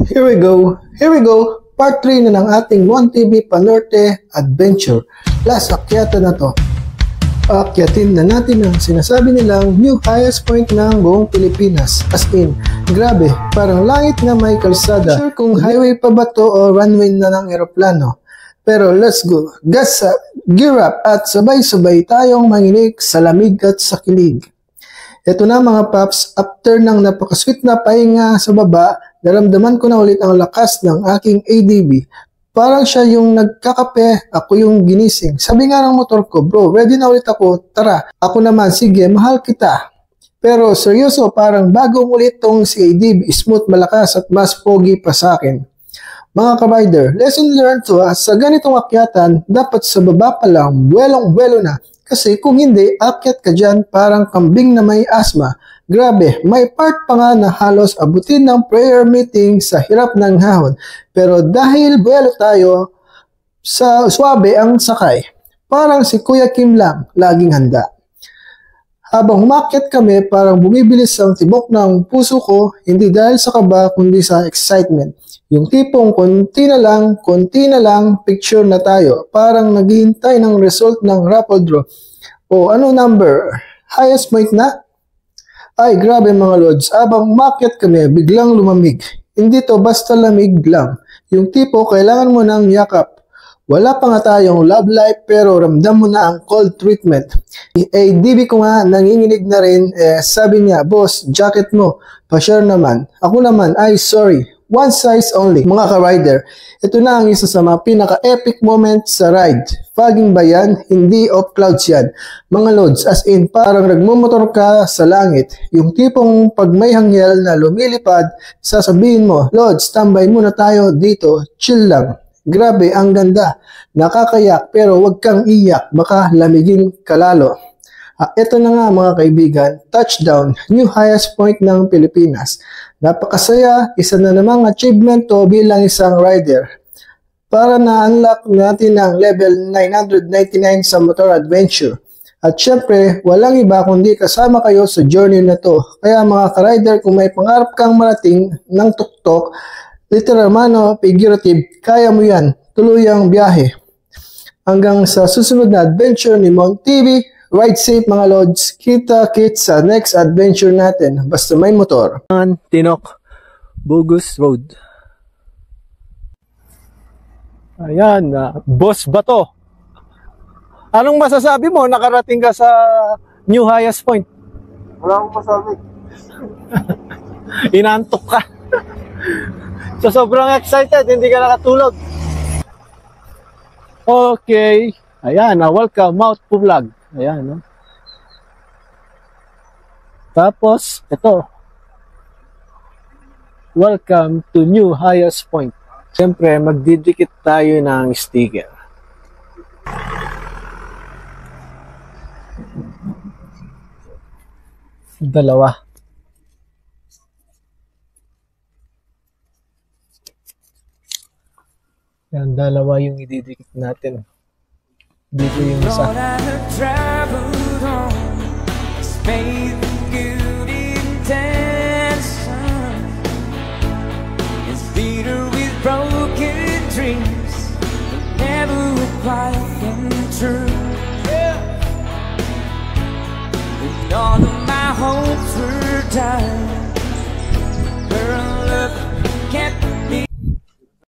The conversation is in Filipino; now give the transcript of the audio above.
Here we go, part 3 na ng ating MonTV Panorte Adventure. Last akyatan na to. Akyatin na natin ang sinasabi nilang new highest point ng buong Pilipinas. As in, grabe, parang langit na may kalsada. Sure kung highway pa ba to o runway na ng eroplano. Pero let's go, gas up, gear up at sabay-sabay tayong manginig sa lamig at sa kilig. Ito na mga paps, after ng napakasweet na pahinga sa baba, naramdaman ko na ulit ang lakas ng aking ADB. Parang siya yung nagkakape, ako yung ginising. Sabi nga ng motor ko, bro, ready na ulit ako, tara. Ako naman, sige, mahal kita. Pero seryoso, parang bagong ulit tong si ADB, smooth, malakas at mas pogi pa sa akin. Mga ka-rider, lesson learned to us, sa ganitong akyatan, dapat sa baba pa lang, buwelong-buwelo na. Kasi kung hindi, akyat ka dyan parang kambing na may asma. Grabe, may part pa nga na halos abutin ng prayer meeting sa hirap ng hahon. Pero dahil buwelo tayo, sa swabe ang sakay. Parang si Kuya Kim lang, laging handa. Habang humakyat kami, parang bumibilis ang tibok ng puso ko, hindi dahil sa kaba, kundi sa excitement. Yung tipong konti na lang, picture na tayo. Parang naghihintay ng result ng raffle draw. O ano number? Highest point na? Ay grabe mga lods, habang umakyat kami, biglang lumamig. Hindi to basta lamig lang. Yung tipo kailangan mo ng yakap. Wala pa nga tayong love life pero ramdam mo na ang cold treatment. DB ko nga nanginginig na rin, sabi niya, boss, jacket mo, pa-share naman. Ako naman, ay sorry. One size only. Mga ka-rider, ito na ang isa sa mga pinaka-epic moments sa ride. Fogging ba yan? Hindi off clouds yan. Mga loads, as in parang nagmumotor ka sa langit. Yung tipong pag may hangyal na lumilipad, sasabihin mo, loads, tambay muna tayo dito, chill lang. Grabe, ang ganda. Nakakayak pero wag kang iyak, baka lamigin ka lalo. Ito na nga mga kaibigan, touchdown, new highest point ng Pilipinas. Napakasaya, isa na namang achievement to bilang isang rider. Para na-unlock natin ang level 999 sa motor adventure. At syempre, walang iba kundi kasama kayo sa journey na to. Kaya mga ka-rider, kung may pangarap kang marating ng tuktok, literal man o figurative, kaya mo yan, tuloy ang biyahe. Hanggang sa susunod na adventure ni MonTV, ride safe mga lods, kita-kits sa next adventure natin, basta may motor. Tinok, Bogus Road. Ayan, boss ba to? Anong masasabi mo? Nakarating ka sa new highest point. Wala akong masabi. Inantok ka. So sobrang excited, hindi ka nakatulog. Okay. Ayan, welcome Mount Pulag. Ayan, no? Tapos, ito. Welcome to new highest point. Siyempre, magdidikit tayo ng sticker. Dalawa. Yan, dalawa yung ididikit natin. Dito yung isa. All of my hopes were tied. Girl,